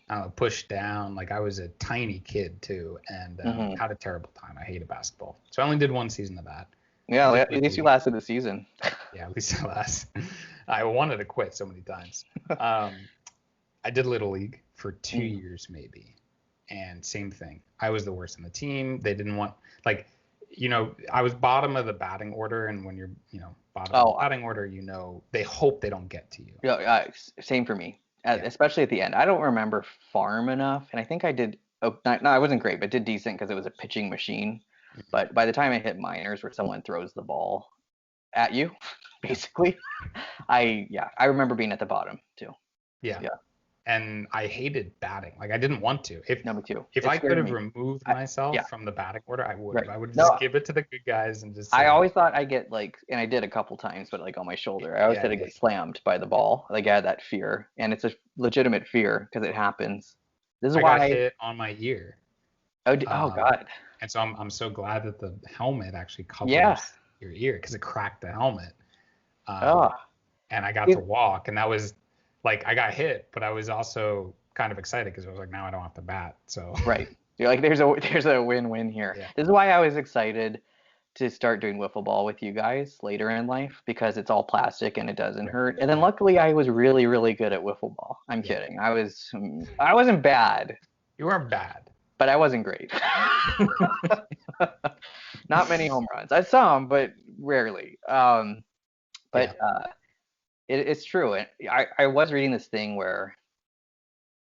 I don't know, pushed down. Like, I was a tiny kid too, and Hmm. had a terrible time. I hated basketball, so I only did one season of that. I Yeah. did At little least you league. lasted the season. Yeah, at least it lasts. I wanted to quit so many times. Um, I did little league for 2 years maybe, and same thing. I was the worst on the team. They didn't want, like, I was bottom of the batting order, and when you're, bottom of the Oh, batting order, they hope they don't get to you. yeah. Same for me. Yeah, Especially at the end. I don't remember farm enough, and I think I did. Oh, no, I wasn't great, but did decent because it was a pitching machine. But by the time I hit minors, where someone throws the ball at you, yeah, basically, I remember being at the bottom too. yeah. Yeah. And I hated batting. Like, I didn't want to. If No, me too. if It I could scared have me. removed Yeah. myself from the batting order, I would have. Right. I would just No, give it to the good guys and just I say, always thought I get like, and I did a couple times, but like on my shoulder. I always yeah, said I yeah, get slammed by the ball. Like I had that fear, and it's a legitimate fear because it happens. This is I got why. hit on my ear. Oh Um, God. and so I'm so glad that the helmet actually Yeah. covers your ear, because it cracked the helmet. Oh. Um, and I got to walk, and that was, like, I got hit, but I was also kind of excited because I was like, now I don't have to bat. So Right. You're like, there's a win-win here. yeah, This is why I was excited to start doing wiffle ball with you guys later in life because it's all plastic and it doesn't right, hurt. And then yeah, luckily I was really, really good at wiffle ball. I'm yeah. kidding. I wasn't bad, You weren't bad. but I wasn't great. Not many home runs. I saw them, but rarely. Yeah, But it's true. And I was reading this thing where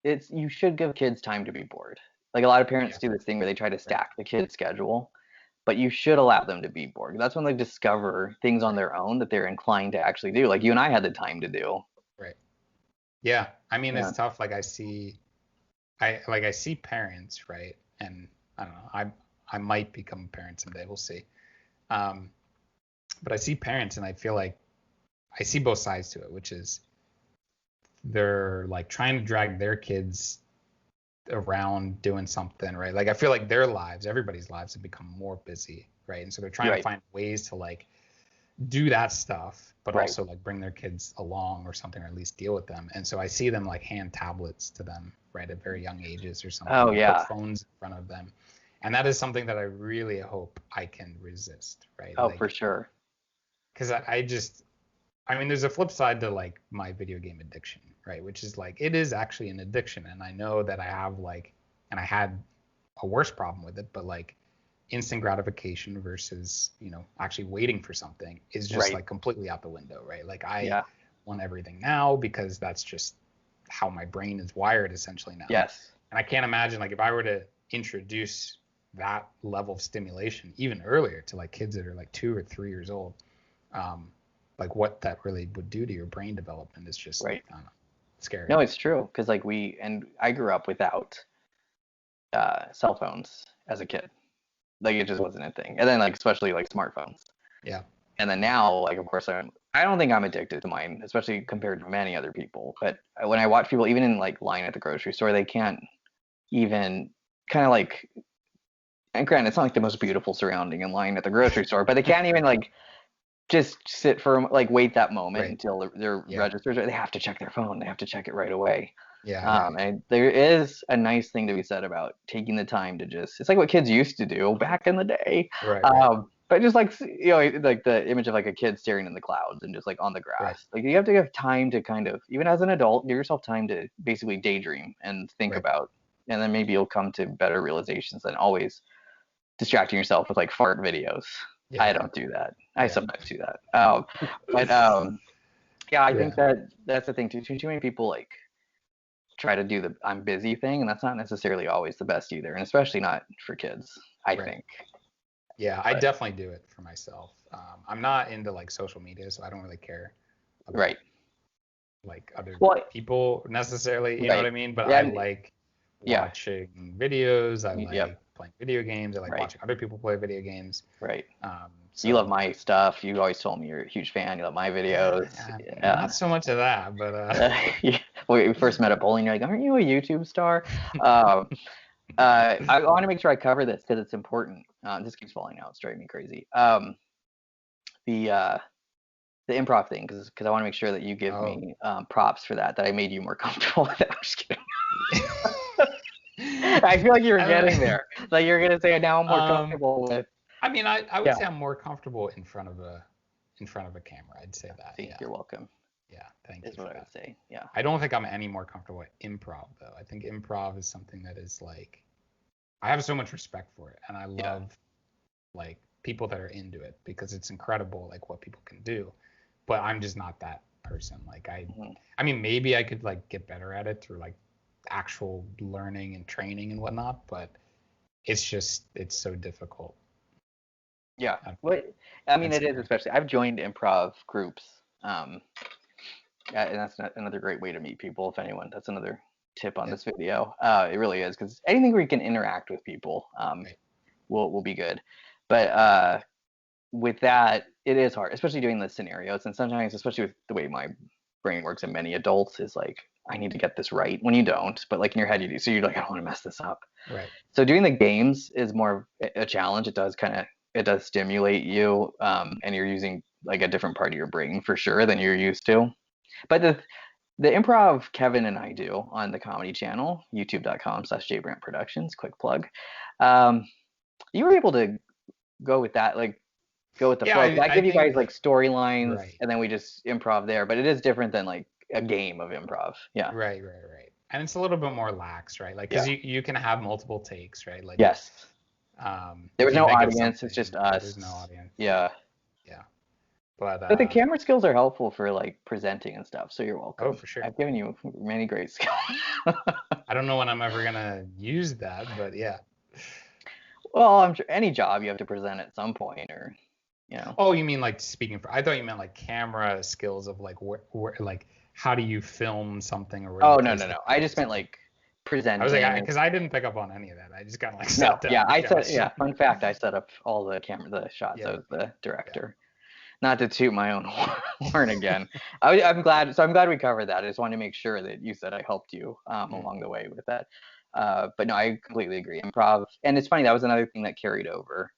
you should give kids time to be bored. Like a lot of parents yeah, do this thing where they try to right, stack the kid's schedule, but you should allow them to be bored. That's when they discover things on right, their own that they're inclined to actually do. Like you and I had the time to do. right. Yeah, I mean, Yeah. it's tough. Like, I see parents, right? And I don't know. I might become a parent someday. We'll see. Um, but I see parents, and I feel like I see both sides to it, which is they're like trying to drag their kids around doing something, right? Like, I feel like their lives, everybody's lives, have become more busy, right? And so they're trying to Right. find ways to, like, do that stuff, but Right. also like bring their kids along or something, or at least deal with them. And so I see them like hand tablets to them, right, at very young ages or something, Oh or put yeah. phones in front of them. And that is something that I really hope I can resist, right? Oh, for Like, sure. because I mean, there's a flip side to like my video game addiction, right? Which is like, it is actually an addiction. And I know that I have, like, and I had a worse problem with it, but like, instant gratification versus, actually waiting for something is just Right. like completely out the window, right? Like, I Yeah. want everything now because that's just how my brain is wired essentially now. Yes. And I can't imagine, like, if I were to introduce that level of stimulation even earlier to like kids that are like 2 or 3 years old, um, like what that really would do to your brain development is just, Right. I don't know, scary. No, it's true because like I grew up without cell phones as a kid. Like it just wasn't a thing. And then like especially like smartphones. Yeah. And then now, like of course I don't think I'm addicted to mine, especially compared to many other people. But when I watch people, even in like line at the grocery store, they can't even kind of like. And granted, it's not like the most beautiful surrounding in line at the grocery store, but they can't even like just sit for like wait that moment Right. until their Yeah. registers. They have to check their phone. They have to check it right away. Yeah. Yeah. And there is a nice thing to be said about taking the time to just. It's like what kids used to do back in the day. Right. Right. But just like like the image of like a kid staring in the clouds and just like on the Right. grass. Like you have to have time to kind of, even as an adult, give yourself time to basically daydream and think Right. about, and then maybe you'll come to better realizations than always distracting yourself with like fart videos. Yeah. I Yeah. don't do that. I Yeah. sometimes do that. But yeah, I think Yeah. that's the thing too. Too many people like try to do the I'm busy thing, and that's not necessarily always the best either, and especially not for kids, I Right. think. Yeah. I But definitely do it for myself. I'm not into like social media, so I don't really care about right. like other Well, people necessarily. You know what right. I mean? But Yeah. I like Yeah. watching videos. I Yep. like playing video games. I like Right. watching other people play video games. Right. You love So my stuff. You always told me you're a huge fan. You love my videos. not so much of that, but Yeah. When we first met at bowling, you're like, "Aren't you a YouTube star?" Um, I want to make sure I cover this because it's important. This keeps falling out. It's driving me crazy. The uh, the improv thing, because I want to make sure that you give oh. me props for that. That I made you more comfortable with it. I'm just kidding. I feel like you were getting there. Like you're gonna say now I'm more Um, comfortable with. I mean, I would Yeah. say I'm more comfortable in front of a camera. I'd say that. See, Yeah. you're welcome. Yeah. Thank you Is for what I that. would say. Yeah. I don't think I'm any more comfortable at improv though. I think improv is something that is like I have so much respect for it, and I Yeah. love like people that are into it because it's incredible like what people can do. But I'm just not that person. Like Mhm. I mean maybe I could like get better at it through like actual learning and training and whatnot, but it's so difficult. Yeah. Uh, What I mean, and it is scary. especially. I've joined improv groups. And that's another great way to meet people. If anyone, that's another tip on Yeah. this video. It really is because anything where you can interact with people Right. will be good. But with that, it is hard, especially doing the scenarios. And sometimes, especially with the way my brain works and many adults, is like, I need to get this right when you don't. But like in your head, you do. So you're like, I don't want to mess this up. Right. So doing the games is more a challenge. It does stimulate you, and you're using like a different part of your brain for sure than you're used to. But the improv Kevin and I do on the comedy channel, youtube.com/jbrandtproductions, quick plug. Um, you were able to go with that, like go with the Yeah, flow. 'Cause I I give you guys think like storylines right. and then we just improv there, but it is different than like a game of improv. Yeah. Right, right, right. And it's a little bit more lax, right? Like, Yeah. because you can have multiple takes, right? Like, Yes. There if was you no think of audience, it's something, just right, there's no us. audience. Yeah. Yeah. But But the camera skills are helpful for like presenting and stuff, so you're oh, welcome. for sure. I've given you many great skills. I don't know when I'm ever gonna use that, but yeah. Well, I'm sure any job you have to present at some point, or you know. Oh, you mean like speaking for? I thought you meant like camera skills of like where like how do you film something or where do Oh you no place no the no! I camera or just meant something. like I was like, presenting. because I didn't pick up on any of that. I just kind of like No, sat down yeah, with the camera. yeah. Fun fact: I set up all the shots. I Yeah, was the yeah. director. Not to toot my own horn again. I'm glad. So I'm glad we covered that. I just wanted to make sure that you said I helped you Mm, along the way with that. But no, I completely agree. Improv, and it's funny that was another thing that carried over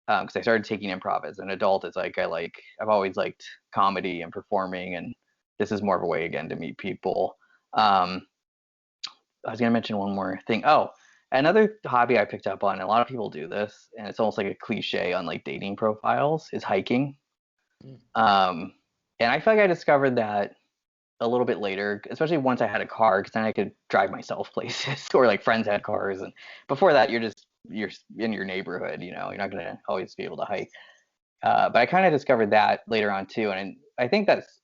because I started taking improv as an adult. It's like I've always liked comedy and performing, and this is more of a way again to meet people. Um, I was gonna mention one more thing. Oh, another hobby I picked up on, and a lot of people do this, and it's almost like a cliche on like dating profiles, is hiking. mm. Um, and I feel like I discovered that a little bit later, especially once I had a car, because then I could drive myself places, or like friends had cars, and before that, you're in your neighborhood, you're not gonna always be able to hike. But I kind of discovered that later on too, and I think that's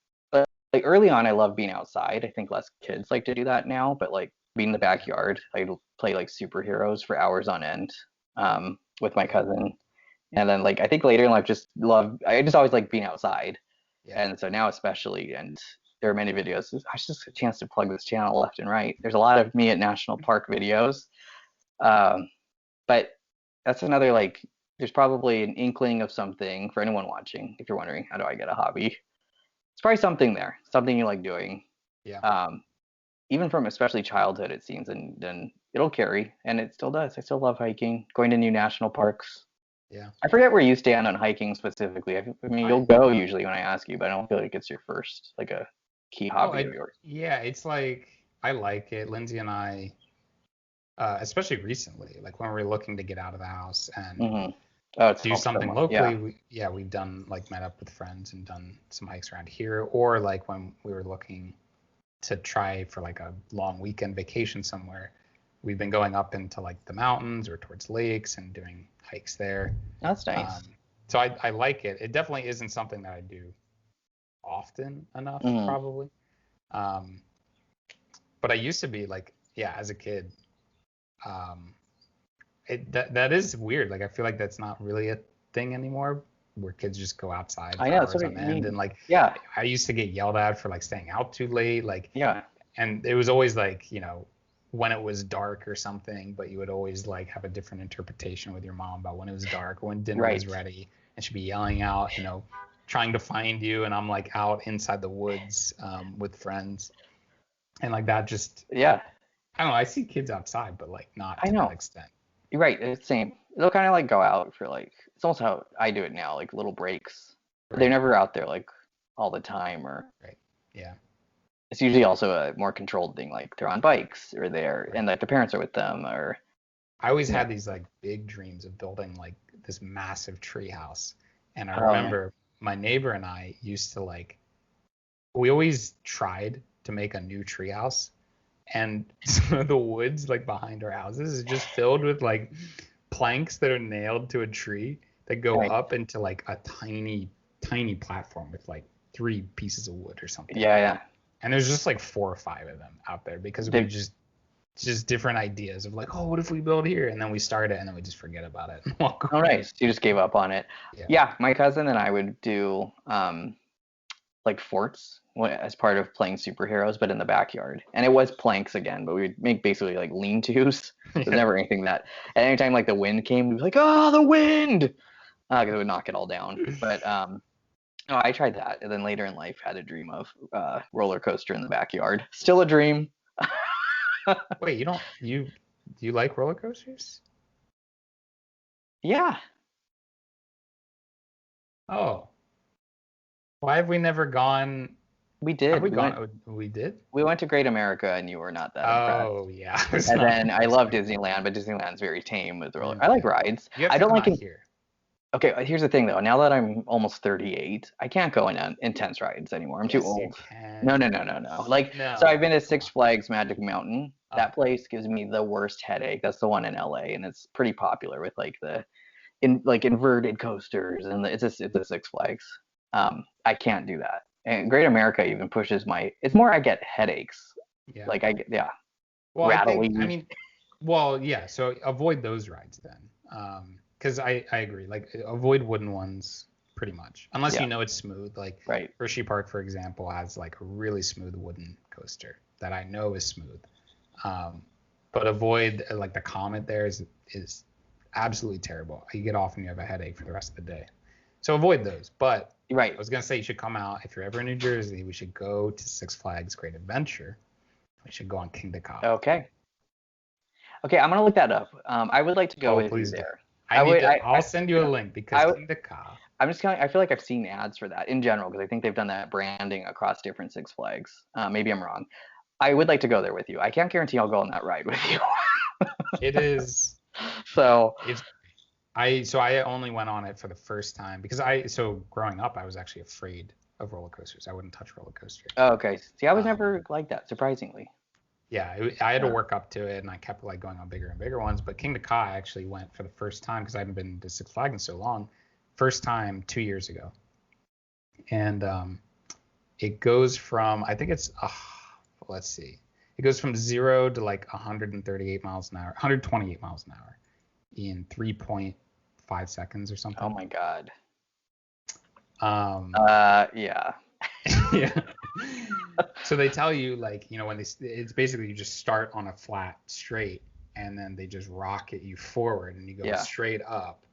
like early on, I love being outside. I think less kids like to do that now, but like being in the Yeah, backyard, I'd play like superheroes for hours on end with my yeah, cousin. And then like I think later in life, I just always like being outside. yeah. And so now especially, and there are many videos. I just a chance to plug this channel left and right. There's a lot of me at national park videos, um, but that's another like there's probably an inkling of something for anyone watching. If you're wondering, how do I get a hobby? It's probably something there, something you like doing. Yeah. Um, Even from especially childhood, it seems, and then it'll carry, and it still does. I still love hiking, going to new national parks. Yeah. I forget where you stand on hiking specifically. I mean, I you'll go usually when I ask you, but I don't feel like it's your first, like a key oh hobby of I yours. yeah, it's like I like it. Lindsay and I, especially recently, like when we're looking to get out of the house and Mm-hmm. Oh, it's do helped so something much. Yeah. locally, we've done like met up with friends and done some hikes around here, or like when we were looking to try for like a long weekend vacation somewhere, we've been going up into like the mountains or towards lakes and doing hikes there. That's Um, nice. so I like it. It definitely isn't something that I do often enough, Mm-hmm. probably. Um, but I used to be like, yeah, as a kid, um, that is weird. Like I feel like that's not really a thing anymore, where kids just go outside I for know. That's hours what on I end. mean. And like Yeah. I used to get yelled at for like staying out too late. Like, Yeah. and it was always like, when it was dark or something, but you would always like have a different interpretation with your mom about when it was dark or when dinner was Right. ready, and she'd be yelling out, trying to find you, and I'm like out inside the woods with friends, and like that just Yeah. I don't know. I see kids outside, but like not I to that know. extent. You're right. It's same. They'll kind of like go out for like, it's almost how I do it now, like little breaks. But they're Right. never out there like all the time, or Right. Yeah. it's usually also a more controlled thing, like they're on bikes or Right. and like the parents are with them, or I always you know. had these like big dreams of building like this massive tree house. And I Oh man. remember my neighbor and I used to like, we always tried to make a new tree house. And some of the woods like behind our houses is just filled with like planks that are nailed to a tree that go Right. up into like a tiny, tiny platform with like 3 pieces of wood or something. Yeah, yeah. And there's just like 4 or 5 of them out there because we They, just different ideas of like, oh, what if we build here? And then we start it and then we just forget about it and walk all away. right. So you just gave up on it. Yeah. Yeah, my cousin and I would do like forts as part of playing superheroes, but in the backyard. And it was planks again, but we would make basically like lean-tos. There's Yeah. never anything that. And anytime like the wind came, we'd be like, "Oh, the wind!" Because it would knock it all down. But no, I tried that, and then later in life had a dream of roller coaster in the backyard. Still a dream. Wait, do you like roller coasters? Yeah, Oh, why have we never gone? we Have did. we gone? Oh, we did? We went to Great America, and you were not that impressed. Oh, yeah. I was And not then I impressed love by Disneyland, but Disneyland's very tame with roller. that. I like Okay. rides. You have I to don't come like out in. here. Okay, here's the thing though. Now that I'm almost 38, I can't go in intense rides anymore. I'm too Yes, you old. No, can. no, no, no, no. Like, so I've been No, to come Six on. Flags Magic Mountain. Oh, That place gives me the worst headache. That's the one in LA, and it's pretty popular with like the in like inverted coasters, and it's a Six Flags. I can't do that. And Great America even pushes my. It's more I get headaches. yeah. Like I get yeah, Well, I rattly. mean, well, yeah. So avoid those rides then. Because I agree. Like avoid wooden ones pretty much, unless Yeah, you know it's smooth. Like right. Hershey Park, for example, has like a really smooth wooden coaster that I know is smooth. Um, but avoid like the Comet there is absolutely terrible. You get off and you have a headache for the rest of the day. So avoid those. But I Right. was gonna say you should come out if you're ever in New Jersey. We should go to Six Flags Great Adventure. We should go on King the Ka. Okay. Okay, I'm gonna look that up. I would like to go Oh, with you please do. there. I I need would. to. I'll send you a You know, link because I King the Ka. I'm just kind of. I feel like I've seen ads for that in general because I think they've done that branding across different Six Flags. Maybe I'm wrong. I would like to go there with you. I can't guarantee I'll go on that ride with you. It is. So, It's. I only went on it for the first time because growing up I was actually afraid of roller coasters. I wouldn't touch roller coasters. oh, okay. See, I was Um, never like that, surprisingly. yeah, I had to Yeah. work up to it, and I kept like going on bigger and bigger ones. But King the Ka I actually went for the first time because I hadn't been to Six Flags in so long. First time 2 years ago, and it goes from I think it's let's see, it goes from 0 to like 138 miles an hour, 128 miles an hour in 3.5 seconds or Oh something. my God. Um, Yeah. yeah. So they tell you like when it's basically you just start on a flat straight and then they just rocket you forward and you go Yeah. straight up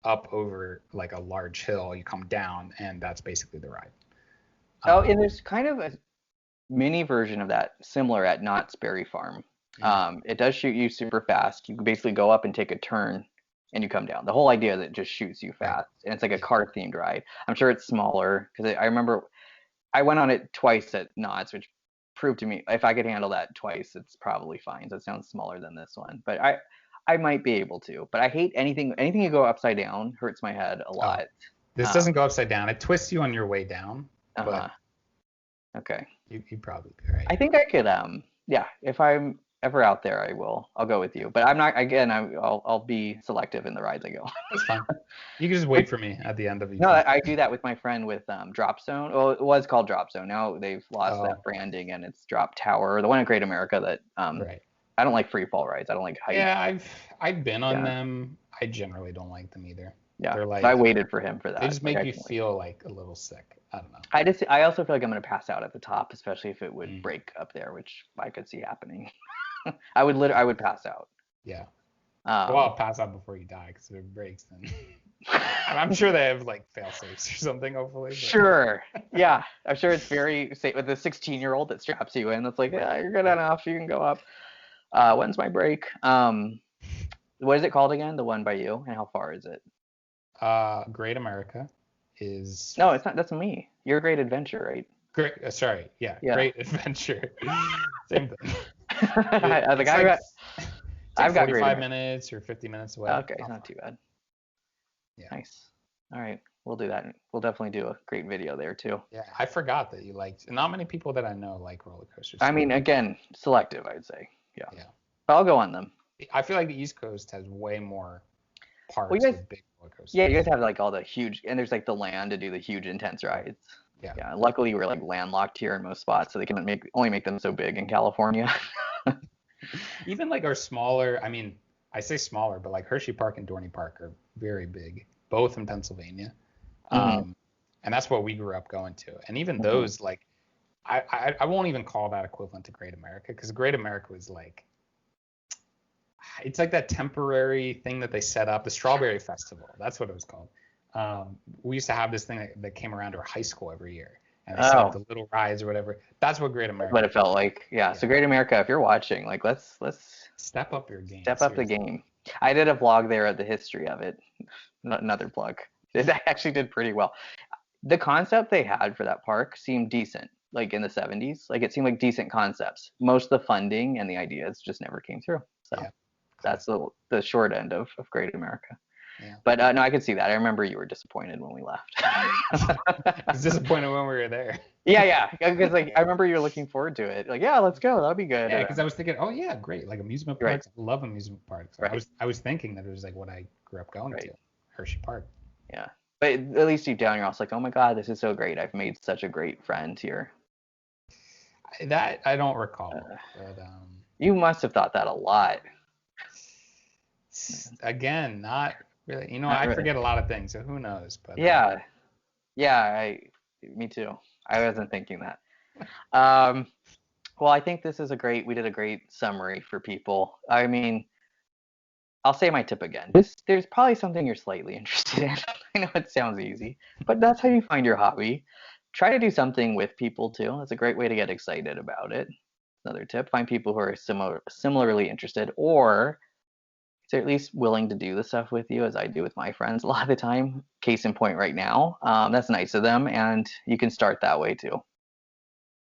up over like a large hill, you come down, and that's basically the ride. Oh, and Um, there's kind of a mini version of that similar at Knott's Berry Farm. mm, It does shoot you super fast. You can basically go up and take a turn and you come down. The whole idea is it just shoots you right. fast. And it's like a Yeah. car themed ride. I'm sure it's smaller because I remember I went on it twice at Knott's, which proved to me if I could handle that twice, it's probably fine. So it sounds smaller than this one. But I might be able to. But I hate anything you go upside down hurts my head a Oh, lot. this doesn't Um, go upside down. It twists you on your way down, but uh-huh. Okay. you'd probably be right. I think I could yeah, if I'm ever out there I'll go with you. But I'm not again I'll be selective in the rides I go. That's fine. You can just wait for me at the end of each No, one. I do that with my friend with Drop Zone. Well, it was called Drop Zone. Now they've lost that Oh, branding and it's Drop Tower, the one in Great America that right. I don't like free fall rides. I don't like height. Yeah, I've been on Yeah. them. I generally don't like them either. Yeah. They're I like waited for him for they that. just Like make I you can wait. feel like a little sick. I don't know. I also feel like I'm gonna pass out at the top, especially if it would Mm, break up there, which I could see happening. I would pass out. yeah. Well, Um I'll pass out before you die because if it breaks, then I'm sure they have like fail safes or something, hopefully. Sure. Yeah. I'm sure it's very safe with a 16-year-old that straps you in. That's like, Right, yeah, you're good right. enough. You can go up. When's my break? What is it called again? The one by you? And how far is it? Great America is No, it's not. That's me. You're a great adventure, right? great. Sorry, yeah, Yeah. Great Adventure. Same thing. I was like, It's like it's like I've got great 45 adventure. minutes or 50 minutes away. Okay, it's Not not far. too bad. Yeah. Nice. All right, we'll do that. We'll definitely do a great video there too. Yeah, I forgot that you liked. Not many people that I know like roller coasters I so mean, much. again, selective, I'd say. Yeah. Yeah. But I'll go on them. I feel like the East Coast has way more Well, parks you guys, with big roller yeah, you guys coasters. have like all the huge, and there's like the land to do the huge intense Right. rides. Yeah. Yeah, luckily we're like landlocked here in most spots, so they can only make them so big in California. Even like our smaller, I mean, I say smaller, but like Hershey Park and Dorney Park are very big, both in Pennsylvania. Hmm. Um, and that's what we grew up going to. And even Hmm. those, like, I won't even call that equivalent to Great America because Great America was like, it's like that temporary thing that they set up, the Strawberry Festival. That's what it was called. We used to have this thing that came around to our high school every year, and they set up Oh, the little rides or whatever. That's what Great that's what America it was. felt like. Yeah. Yeah, So Great America, if you're watching, like let's step up your game, step up the seriously. game. I did a vlog there at the history of it. Another plug. It actually did pretty well. The concept they had for that park seemed decent, like in the 70s. Like it seemed like decent concepts. Most of the funding and the ideas just never came through. So Yeah, that's classic. the short end of Great America. Yeah. But no, I could see that. I remember you were disappointed when we left. I was disappointed when we were there. Yeah, yeah. Because like I remember you were looking forward to it. Like, yeah, let's go. That'll be good. Yeah, because I was thinking, oh yeah, great, like amusement Right, parks. I love amusement parks. right, I was thinking that it was like what I grew up going to, right. Hershey Park. Yeah. But at least deep down, you're also like, oh my God, this is so great. I've made such a great friend here. That I don't recall, Uh, but you must have thought that a lot. again, not really. You know, Not I really. forget a lot of things, so who knows? But Yeah, yeah. Me too. I wasn't thinking that. Um, well, I think this is we did a great summary for people. I mean, I'll say my tip again. There's probably something you're slightly interested in. I know it sounds easy, but that's how you find your hobby. Try to do something with people too. That's a great way to get excited about it. Another tip: find people who are similarly interested, or they're at least willing to do the stuff with you, as I do with my friends a lot of the time. Case in point, right now. That's nice of them, and you can start that way too.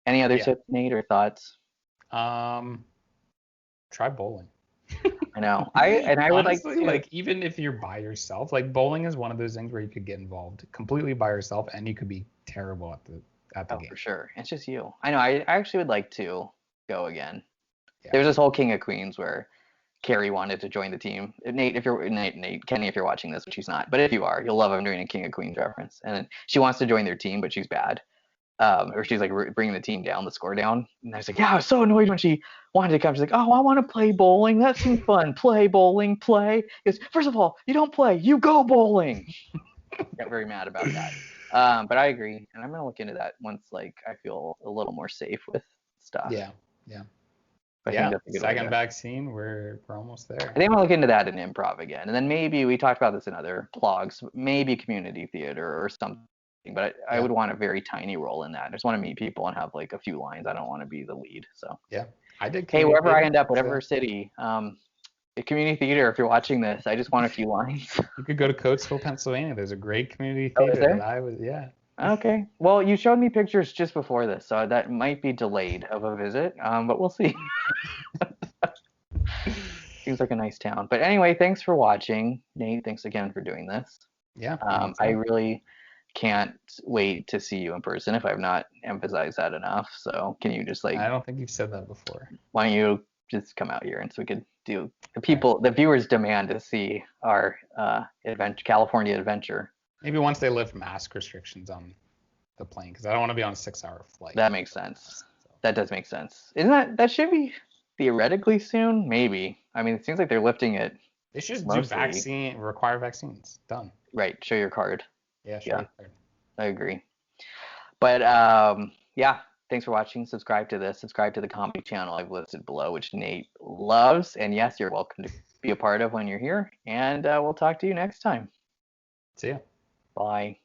Any other yeah, tips, Nate, or thoughts? um, try bowling. I know. I would like Honestly, to. like even if you're by yourself, like bowling is one of those things where you could get involved completely by yourself and you could be terrible at the Oh, for game. sure. It's just you. I know. I actually would like to go again. Yeah. There's this whole King of Queens where Carrie wanted to join the team. Nate, if you're Nate, Kenny, if you're watching this, which she's not, but if you are, you'll love I'm doing a King of Queens reference. And she wants to join their team, but she's bad. Or she's like bringing the team down, the score down. And I was like, yeah, I was so annoyed when she wanted to come. She's like, oh, I want to play bowling. That seems fun. Play bowling, play. Because first of all, you don't play, you go bowling. Got very mad about that. But I agree, and I'm gonna look into that once like I feel a little more safe with stuff. Yeah. Yeah. I think Yeah, that's a good way second to. vaccine, we're almost there. I think I'll look into that in improv again, and then maybe we talked about this in other blogs, maybe community theater or something. But I Yeah, would want a very tiny role in that. I just want to meet people and have like a few lines. I don't want to be the lead. So yeah. I did hey, community wherever I theater. end up, So whatever city, community theater. If you're watching this, I just want a few lines. you could go to Coatesville, Pennsylvania. There's a great community Oh, is theater that there? I was, yeah. Okay. Well, you showed me pictures just before this, so that might be delayed of a visit. But we'll see. Seems like a nice town. But anyway, thanks for watching, Nate. Thanks again for doing this. Yeah, I anytime. really can't wait to see you in person if I've not emphasized that enough. So can you just like, I don't think you've said that before. why don't you just come out here and so we could do All right. the viewers demand to see our adventure, California adventure. Maybe once they lift mask restrictions on the plane, because I don't want to be on a 6-hour flight. That makes sense. That does make sense. Isn't that should be theoretically soon? Maybe. I mean, it seems like they're lifting it They should just do mostly. require vaccines. Done. Right. Show your card. Yeah, sure. Yeah, I agree. But yeah, thanks for watching. Subscribe to this. Subscribe to the comedy channel I've listed below, which Nate loves. And yes, you're welcome to be a part of when you're here. And we'll talk to you next time. See ya. Bye.